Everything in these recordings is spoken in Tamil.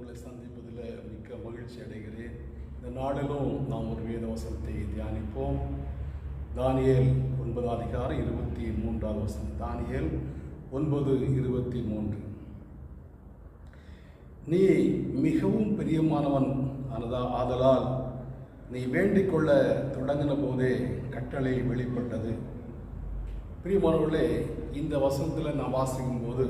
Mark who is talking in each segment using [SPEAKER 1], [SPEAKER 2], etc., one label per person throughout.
[SPEAKER 1] உங்களை சந்திப்பதில் மிக்க மகிழ்ச்சி அடைகிறேன். இந்த நாளிலும் நாம் ஒரு வேத வசனத்தை தியானிப்போம். தானியேல் 9 அதிகாரம் 23 வசனம். தானியேல் 9:23. நீ மிகவும் பிரியமானவன் ஆதலால் நீ வேண்டிக் கொள்ள தொடங்கின போதே கட்டளை வெளிப்பட்டது. பிரியமானவர்களே, இந்த வசனத்தில் நான் வாசிக்கும் போது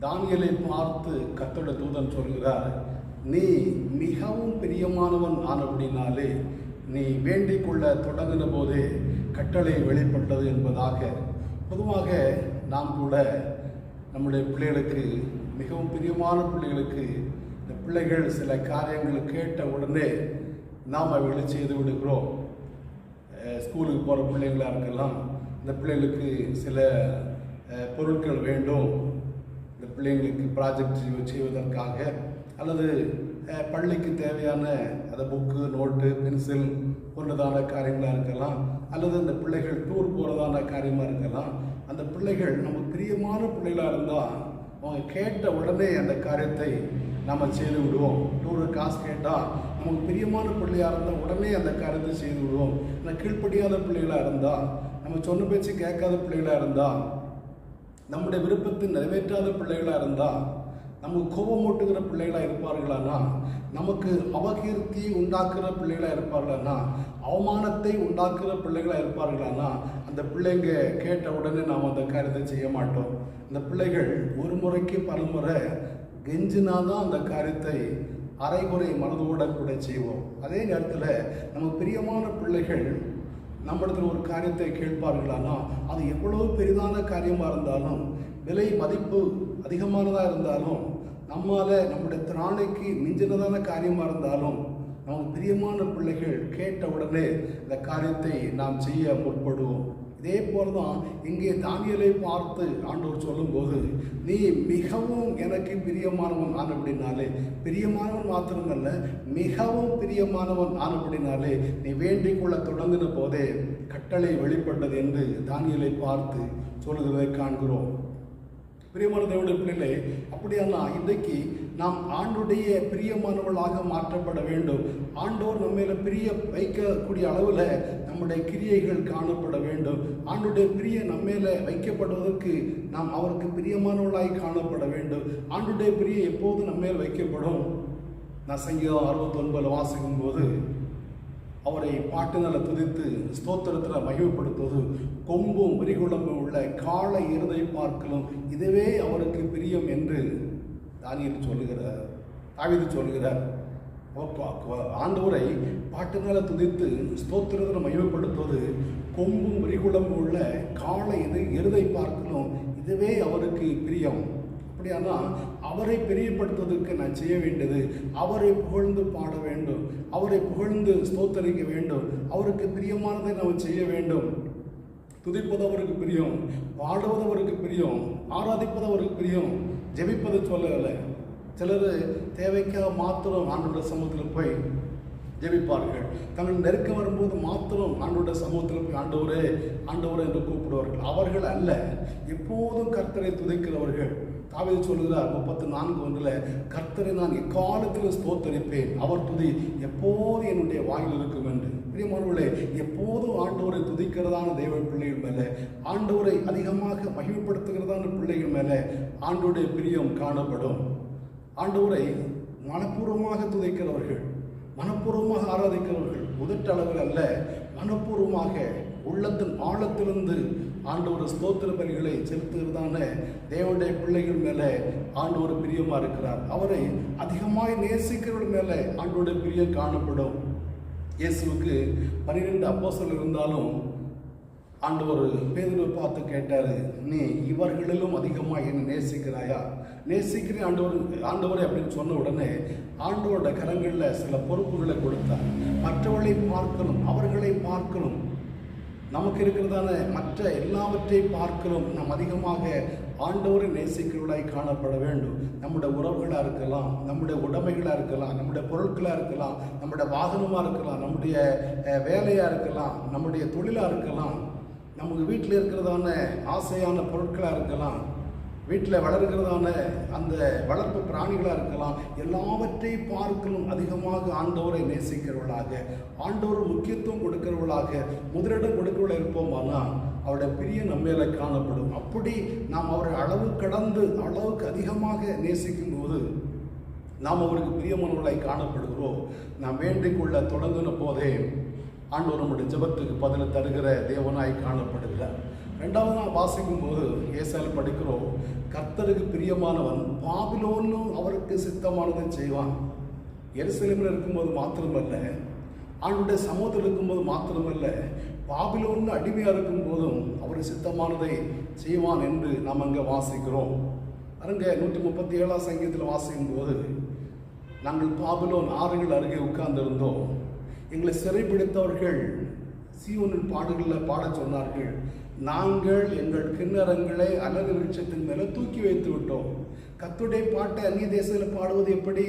[SPEAKER 1] தானியேலை பார்த்து கர்த்தருடைய தூதன் சொல்கிறார், நீ மிகவும் பிரியமானவன் ஆனபடினாலே நீ வேண்டிக் கொள்ள தொடங்கின போதே கட்டளை வெளிப்பட்டது என்பதாக. பொதுவாக நாம் கூட நம்முடைய பிள்ளைகளுக்கு, மிகவும் பிரியமான பிள்ளைகளுக்கு, இந்த பிள்ளைகள் சில காரியங்களை கேட்ட உடனே நாம் அவைகளை செய்து விடுகிறோம். ஸ்கூலுக்கு போகிற பிள்ளைங்களாக இருக்கலாம், இந்த பிள்ளைகளுக்கு சில பொருட்கள் வேண்டும், இந்த பிள்ளைங்களுக்கு ப்ராஜெக்ட் செய்வதற்காக, அல்லது பள்ளிக்கு தேவையான அந்த புக்கு, நோட்டு, பென்சில் போன்றதான காரியங்களாக இருக்கலாம், அல்லது இந்த பிள்ளைகள் டூர் போகிறதான காரியமாக இருக்கலாம். அந்த பிள்ளைகள் நமக்கு பிரியமான பிள்ளைகளாக இருந்தால் அவங்க கேட்ட உடனே அந்த காரியத்தை நம்ம செய்து விடுவோம். டூருக்கு காசு கேட்டால் நமக்கு பிரியமான பிள்ளையாக இருந்தால் உடனே அந்த காரியத்தை செய்து விடுவோம். ஆனால் கீழ்ப்படியாத பிள்ளைகளாக இருந்தால், நம்ம சொன்ன பேச்சு கேட்காத பிள்ளைகளாக இருந்தால், நம்முடைய விருப்பத்தை நிறைவேற்றாத பிள்ளைகளாக இருந்தால், நமக்கு கோபமூட்டுகிற பிள்ளைகளாக இருப்பார்களானா, நமக்கு அபகீர்த்தியை உண்டாக்குற பிள்ளைகளாக இருப்பார்களானா, அவமானத்தை உண்டாக்குற பிள்ளைகளாக இருப்பார்களானா, அந்த பிள்ளைங்க கேட்ட உடனே நாம் அந்த காரியத்தை செய்ய மாட்டோம். அந்த பிள்ளைகள் ஒரு முறைக்கு பலமுறை கெஞ்சினாதான் அந்த காரியத்தை அரைகுறை மனதோட கூட செய்வோம். அதே நேரத்தில் நம்ம பிரியமான பிள்ளைகள் நம்மிடத்தில் ஒரு காரியத்தை கேட்பார்களானா, அது எவ்வளவு பெரிதான காரியமாக இருந்தாலும், விலை மதிப்பு அதிகமானதாக இருந்தாலும், நம்முடைய திராணைக்கு மிஞ்சினதான காரியமாக இருந்தாலும், நமக்கு பிரியமான பிள்ளைகள் கேட்ட உடனே இந்த காரியத்தை நாம் செய்ய முற்படுவோம். இதே போல தான் இங்கே தானியேலை பார்த்து ஆண்டவர் சொல்லும்போது, நீ மிகவும் எனக்கு பிரியமானவன் ஆனபடினாலே, பிரியமானவன் மாத்திரமல்ல மிகவும் பிரியமானவன் ஆனபடினாலே நீ வேண்டிக் கொள்ள தொடங்கின போதே கட்டளை வெளிப்பட்டது என்று தானியேலை பார்த்து சொல்லுகிறதை காண்கிறோம். பிரியமான தேவனுடைய பிள்ளைகளே, அப்படியானா இன்றைக்கு நாம் ஆண்டுடைய பிரியமானவர்களாக மாற்றப்பட வேண்டும். ஆண்டோர் நம்ம மேல பிரிய வைக்கக்கூடிய அளவில் நம்முடைய கிரியைகள் காணப்பட வேண்டும். ஆண்டுடைய பிரிய நம்ம மேல வைக்கப்படுவதற்கு நாம் அவருக்கு பிரியமானவர்களாய் காணப்பட வேண்டும். ஆண்டுடைய பிரிய எப்போது நம்ம மேல் வைக்கப்படும்? நான் சங்கீதம் 69 வாசிக்கும் போது, அவரை பாட்டினால துதித்து ஸ்தோத்திரத்தில் மகிமைப்படுத்துவது கொம்பும் விரிகுளம்பும் உள்ள காளை எருதை பார்க்கலும் இதுவே அவருக்கு பிரியம் என்று தானியேல் சொல்லுகிறார், தாவீது சொல்லுகிறார். ஆண்டவரை பாட்டினால துதித்து ஸ்தோத்திரத்தில் மகிமைப்படுத்துவது கொம்பும் விரிகுளம்பும் உள்ள காளை எருதை பார்க்கலும் இதுவே அவருக்கு பிரியம். அப்படியானா அவரை பிரியப்படுத்துவதற்கு நான் செய்ய வேண்டியது அவரை புகழ்ந்து பாட வேண்டும், அவரை புகழ்ந்து ஸ்தோத்தரிக்க வேண்டும், அவருக்கு பிரியமானதை நாம் செய்ய வேண்டும். துதிப்பது அவருக்கு பிரியம், பாடுவது அவருக்கு பிரியம், ஆராதிப்பது அவருக்கு பிரியம், ஜெபிப்பது சொல்லவில்லை. சிலர் தேவைக்காக மாத்திரம் ஆண்டோட சமூகத்தில் போய் ஜெபிப்பார்கள். தங்கள் நெருக்கம் வரும்போது மாத்திரம் ஆண்டோட சமூகத்தில் போய் ஆண்டவரே ஆண்டவரே என்று கூப்பிடுவார்கள். அவர்கள் அல்ல, எப்போதும் கர்த்தரை துதிக்கிறவர்கள். தாவீது சொல்கிறார் 34:1, கர்த்தரை நான் எக்காலத்திலும் ஸ்தோத்தரிப்பேன், அவர் துதி எப்போது என்னுடைய வாயில் இருக்கும் என்று. பிரியமானவர்களே, எப்போதும் ஆண்டவரை துதிக்கிறதான தேவ பிள்ளைகள் மேலே, ஆண்டவரை அதிகமாக மகிமைப்படுத்துகிறதான பிள்ளைகள் மேலே ஆண்டவருடைய பிரியம் காணப்படும். ஆண்டவரை மனப்பூர்வமாக துதிக்கிறவர்கள், மனப்பூர்வமாக ஆராதிக்கிறவர்கள், உதட்டளவில் அல்ல, மனப்பூர்வமாக உள்ளத்தின் ஆழத்திலிருந்து ஆண்டவர் ஸ்தோத்திர பலிகளை செலுத்துகிறதான தேவனுடைய பிள்ளைகள் மேலே ஆண்டவர் பிரியமா இருக்கிறார். அவரை அதிகமாய் நேசிக்கிறவர்கள் மேலே ஆண்டவருடைய பிரியம் காணப்படும். இயேசுவுக்கு 12 அப்போஸ்தலர்கள் இருந்தாலும் ஆண்டவர் பேதுருவை பார்த்து கேட்டாரு, நீ இவர்களிலும் அதிகமாக என்னை நேசிக்கிறாயா? நேசிக்கிறேன் ஆண்டவரே அப்படின்னு சொன்ன உடனே ஆண்டவரோட கரங்களில் சில பொறுப்புகளை கொடுத்தார். மற்றவர்களை பார்க்கணும், அவர்களை பார்க்கணும், நமக்கு இருக்கிறதான மற்ற எல்லாவற்றை பார்க்கிறோம். நாம் அதிகமாக ஆண்டவரை நேசிக்கிறவர்களாய் காணப்பட வேண்டும். நம்முடைய உறவுகளாக இருக்கலாம், நம்முடைய உடைமைகளாக இருக்கலாம், நம்முடைய பொருட்களாக இருக்கலாம், நம்முடைய வாகனமாக இருக்கலாம், நம்முடைய வேலையாக இருக்கலாம், நம்முடைய தொழிலாக இருக்கலாம், நமக்கு வீட்டில் இருக்கிறதான ஆசையான பொருட்களாக இருக்கலாம், வீட்டில் வளர்கிறதான அந்த வளர்ப்பு பிராணிகளாக இருக்கலாம், எல்லாவற்றை பார்க்கலும் அதிகமாக ஆண்டவரை நேசிக்கிறவர்களாக, ஆண்டவர் முக்கியத்துவம் கொடுக்கிறவர்களாக, முதலிடம் கொடுக்கிறவர்களாக இருப்போமானால் அவருடைய பிரிய நம்மேல காணப்படும். அப்படி நாம் அவரை அளவுக்கு அதிகமாக நேசிக்கும் போது நாம் அவருக்கு பிரியமானவர்களாய் காணப்படுகிறோம். நாம் வேண்டிக் கொள்ள தொடங்கின போதே ஆண்டவர் நம்முடைய ஜெபத்துக்கு பதில் தருகிற தேவனாய் காணப்படுகிறார். ரெண்டாவது நாம் வாசிக்கும் போது ஏசாயாவில் படிக்கிறோம், கர்த்தருக்கு பிரியமானவன் பாபிலோனும் அவருக்கு சித்தமானதை செய்வான். எருசலேமில் இருக்கும்போது மாத்திரமல்ல, ஆண்டுடைய சமூகத்தில் இருக்கும்போது மாத்திரமல்ல, பாபிலோன்னு அடிமையாக இருக்கும் போதும் அவர் சித்தமானதை செய்வான் என்று நாம் அங்கே வாசிக்கிறோம். அருங்க 137ஆம் சங்கீதத்தில் வாசிக்கும் போது, நாங்கள் பாபிலோன் ஆறுகள் அருகே உட்கார்ந்திருந்தோம், எங்களை சிறைப்பிடித்தவர்கள் சீயோனின் பாடுகளில் பாடச் சொன்னார்கள், நாங்கள் எங்கள் கிண்ணறங்களை அலகு விருட்சத்தின் மேலே தூக்கி வைத்து விட்டோம். கர்த்தருடைய பாட்டை அந்நிய தேசத்தில் பாடுவது எப்படி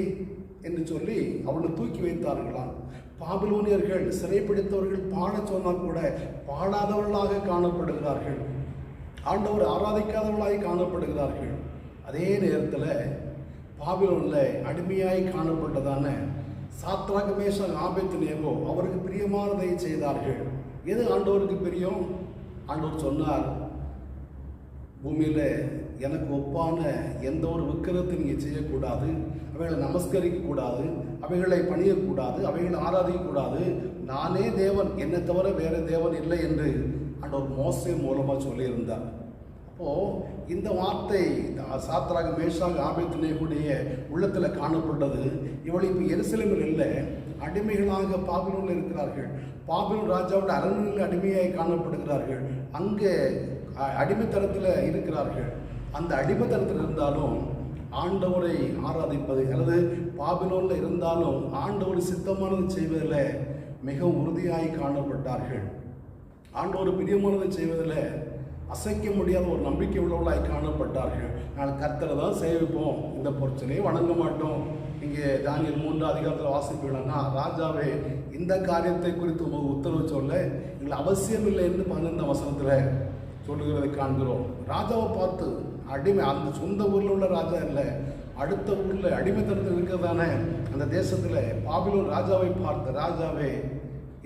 [SPEAKER 1] என்று சொல்லி அவனை தூக்கி வைத்தார்களாம். பாபிலோனியர்கள் சிறைப்பிடித்தவர்கள் பாடச் சொன்னால் கூட பாடாதவர்களாக காணப்படுகிறார்கள், ஆண்டவர் ஆராதிக்காதவர்களாக காணப்படுகிறார்கள். அதே நேரத்தில் பாபிலோனில் அடிமையாய் காணப்பட்டதான சாத்ராக் மேஷாக் ஆபேத்நேகோ அவருக்கு பிரியமானதை செய்தார்கள். எது ஆண்டவருக்கு பிரியம்? ஆண்டவர் சொன்னார், பூமியில் எனக்கு ஒப்பான எந்த ஒரு விக்கிரத்தை நீங்கள் செய்யக்கூடாது, அவைகளை நமஸ்கரிக்கக்கூடாது, அவைகளை பணியக்கூடாது, அவைகளை ஆராதிக்கக்கூடாது, நானே தேவன், என்னை தவிர வேறு தேவன் இல்லை என்று ஆண்டவர் மோசே மூலமாக சொல்லியிருந்தார். அப்போது இந்த வார்த்தை சாத்ராக் மேஷாக் ஆபேத்நேகோவுடைய உள்ளத்தில் காணப்பட்டது. இவள் இப்போ எருசலேமில் இல்லை, அடிமைகளாக பாபிலோனில் இருக்கிறார்கள். பாபிலோன் ராஜாவோட அரண்மனையில் அடிமையாய் காணப்படுகிறார்கள். அங்கே அடிமைத்தனத்தில் இருக்கிறார்கள். அந்த அடிமைத்தனத்தில் இருந்தாலும் ஆண்டவரை ஆராதிப்பது, அல்லது பாபிலோனில் இருந்தாலும் ஆண்டவர் சித்தமானது செய்வதில் மிகவும் உறுதியாய் காணப்பட்டார்கள். ஆண்டவர் பிரியமானதை செய்வதில் அசைக்க முடியாத ஒரு நம்பிக்கை உள்ளவர்களாய் காணப்பட்டார்கள். நாங்கள் கர்த்தரை தான் சேவிப்போம், இந்த பொருட்களையும் வணங்க மாட்டோம். இங்கே தானியேல் 3ஆம் அதிகாரத்தில் வாசிப்பீங்கன்னா, ராஜாவே இந்த காரியத்தை குறித்து உங்களுக்கு உத்தரவு சொல்ல எங்களுக்கு அவசியம் இல்லை என்று 15ஆம் வசனத்தில் சொல்லுகிறதை காண்கிறோம். ராஜாவை பார்த்து, அடிமை, அந்த சொந்த ஊரில் உள்ள ராஜா இல்லை, அடுத்த ஊரில் அடிமைத்தனத்தில் இருக்கிறதான அந்த தேசத்தில் பாபிலோன் ராஜாவை பார்த்து, ராஜாவே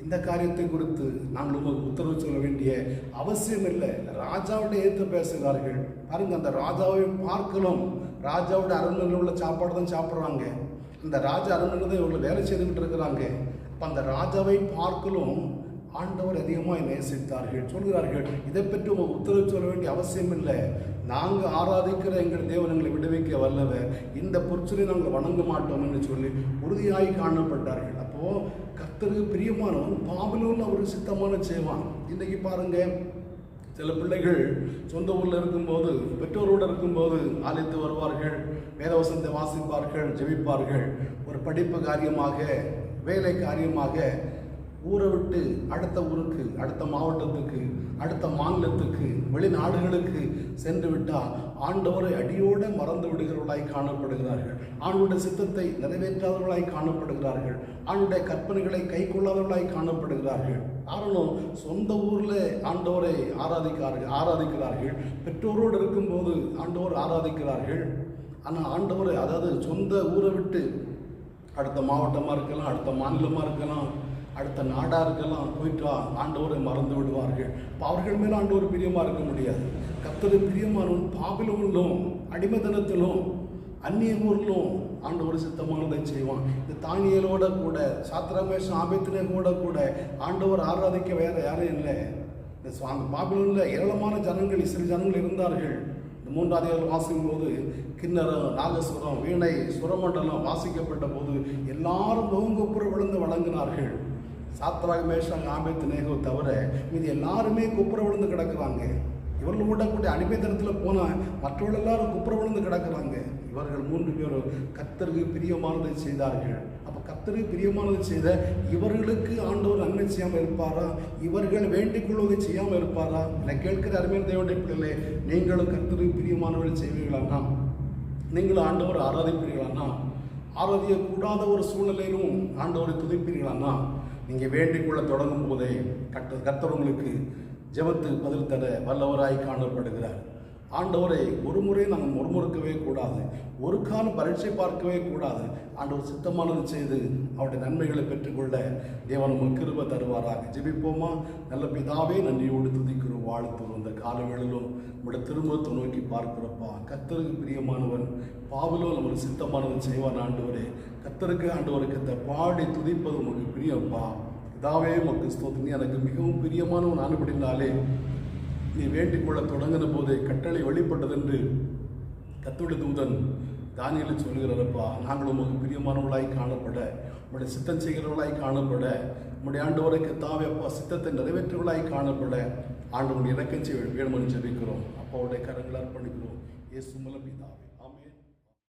[SPEAKER 1] இந்த காரியத்தை குறித்து நாங்கள் உங்களுக்கு உத்தரவு சொல்ல வேண்டிய அவசியம் இல்லை. ராஜாவோட ஏற்று பேசுகிறார்கள். பாருங்க, அந்த ராஜாவை பார்க்கணும், ராஜாவோட அரண்மனையில் உள்ள சாப்பாடு தான் சாப்பிட்றாங்க, அந்த ராஜா அரண்மனை தான் இவங்களை வேலை செய்துக்கிட்டு இருக்கிறாங்க. அப்போ அந்த ராஜாவை பார்க்கலும் ஆண்டவர் அதிகமாக நேசித்தார்கள். சொல்கிறார்கள், இதை பற்றி உங்கள் உத்தரவு சொல்ல வேண்டிய அவசியம் இல்லை, நாங்கள் ஆராதிக்கிற எங்கள் தேவன் எங்களை விடுவிக்க வல்லவர், இந்த பொருட்களை நாங்கள் வணங்க மாட்டோம் என்று சொல்லி உறுதியாகி காணப்பட்டார்கள். அப்போது கர்த்தருக்கு பிரியமானவன் பாபிலோனில் அவருக்கு சித்தமான செய்வான். இன்றைக்கி பாருங்க, சில பிள்ளைகள் சொந்த ஊரில் இருக்கும்போது, பெற்றோரோடு இருக்கும்போது ஆலயத்து வருவார்கள், வேதவசனத்தை வாசிப்பார்கள், ஜெபிப்பார்கள். ஒரு படிப்பு காரியமாக, வேலை காரியமாக ஊரை விட்டு அடுத்த ஊருக்கு, அடுத்த மாவட்டத்துக்கு, அடுத்த மாநிலத்துக்கு, வெளிநாடுகளுக்கு சென்று விட்டால் ஆண்டவரை அடியோடு மறந்து விடுகிறவர்களாய் காணப்படுகிறார்கள். ஆண்டுடைய சித்தத்தை நிறைவேற்றாதவர்களாய் காணப்படுகிறார்கள். ஆண்டுடைய கற்பனைகளை கை கொள்ளாதவர்களாய் காணப்படுகிறார்கள். காரணம், சொந்த ஊரில் ஆண்டவரை ஆராதிக்கிறார்கள், பெற்றோரோடு இருக்கும்போது ஆண்டவர் ஆராதிக்கிறார்கள். ஆனால் ஆண்டவரை, அதாவது சொந்த ஊரை விட்டு அடுத்த மாவட்டமாக இருக்கலாம், அடுத்த மாநிலமாக இருக்கலாம், அடுத்த நாடாக இருக்கலாம், போயிட்டா ஆண்டவரை மறந்து விடுவார்கள். இப்போ அவர்கள் மேலே ஆண்டவர் பிரியமாக இருக்க முடியாது. கர்த்தருக்கு பிரியமானவன் பாபிலோனிலும் அடிமைத்தனத்திலும் அந்நிய ஊரிலும் ஆண்டவர் சித்தமானதை செய்வான். இந்த தானியேலோட கூட, சாத்ராக் மேஷாக் ஆபேத்நேகோட கூட ஆண்டவர் ஆராதிக்க வேற யாரும் இல்லை. இந்த பாபிலோனில் ஏராளமான ஜனங்கள், இஸ்ரேல் ஜனங்கள் இருந்தார்கள். இந்த 3ஆம் அதிகாரம் வாசிக்கும் போது கிண்ணறம், நாகசுரம், வீணை, சுரமண்டலம் வாசிக்கப்பட்ட போது எல்லாரும் நோங்குப்புற விழுந்து வணங்கினார்கள். சாத்ராக் மேஷாக் ஆபேத்நேகோ தவிர மீது எல்லாருமே குப்புற விழுந்து கிடக்குறாங்க. இவர்கள் கூட அடிமைத்தனத்தில் போனால் மற்றவர்கள் எல்லாரும் குப்புற விழுந்து கிடக்குறாங்க. இவர்கள் 3 பேரும் கர்த்தருக்கு பிரியமானதை செய்தார்கள். அப்போ கர்த்தருக்கு பிரியமானதை செய்த இவர்களுக்கு ஆண்டவர் நன்மை செய்யாமல் இருப்பாரா? இவர்கள் வேண்டிக் கொள்வதை செய்யாமல் இருப்பாரா? என கேட்கிற அருமையான தேவனுடைய பிள்ளைகளே, நீங்களும் கர்த்தருக்கு பிரியமானவர்கள் செய்வீர்களானா? நீங்களும் ஆண்டவர் ஆராதிப்பீர்களானா? ஆராதிக்கக்கூடாத ஒரு சூழ்நிலையிலும் ஆண்டவரை துதிப்பீர்களானா? நீங்கள் வேண்டிக் கொள்ள தொடங்கும் போதே கர்த்தர் உங்களுக்கு ஜெபத்துக்கு பதில் தர வல்லவராய் காணப்படுகிறார். ஆண்டவரை ஒரு முறை நாங்கள் முறுமுறுக்கவே கூடாது, ஒரு காலம் பரீட்சை பார்க்கவே கூடாது. ஆண்டவர் சித்தமானது செய்து அவருடைய நன்மைகளை பெற்றுக்கொள்ள தேவன் நமக்கு கிருபை தருவாராக. ஜெபிப்போமா? நல்ல பிதாவே, நன்றியோடு துதிக்கிறோம், வாழ்த்துறோம். இந்த காலவேளையிலும் நம்முடைய திரும்பத்தை நோக்கி பார்க்கிறப்பா. கர்த்தருக்கு பிரியமானவன் பாவலோ நம்மளுக்கு சித்தமானது செய்வான். ஆண்டவரே, கர்த்தருக்கு ஆண்டவருக்கு இந்த பாடி துதிப்பது உமக்கு பிரியப்பா. பிதாவே, உமக்கு ஸ்தோத்திரம். நீ எனக்கு மிகவும் பிரியமானவன் ஆனபடினாலே நீ வேண்டிக் கொள்ள தொடங்கின போதே கட்டளை வெளிப்பட்டதென்று கர்த்தருடைய தூதன் தானியேல் சொல்கிறப்பா. நாங்கள் உமக்கு பிரியமானவர்களாய் காணப்பட, உங்களுடைய சித்தம் செய்கிறவர்களாய் காணப்பட, உங்களுடைய ஆண்டவரை கர்த்தாவே அப்பா சித்தத்தை நிறைவேற்றுவர்களாய் காணப்பட ஆண்டவருடைய இலக்கம் செய்ய வேணுமென்று ஜெபிக்கிறோம். அப்பாவுடைய கரங்களை அர்ப்பணிக்கிறோம். இயேசு மூலம் பிதாவே.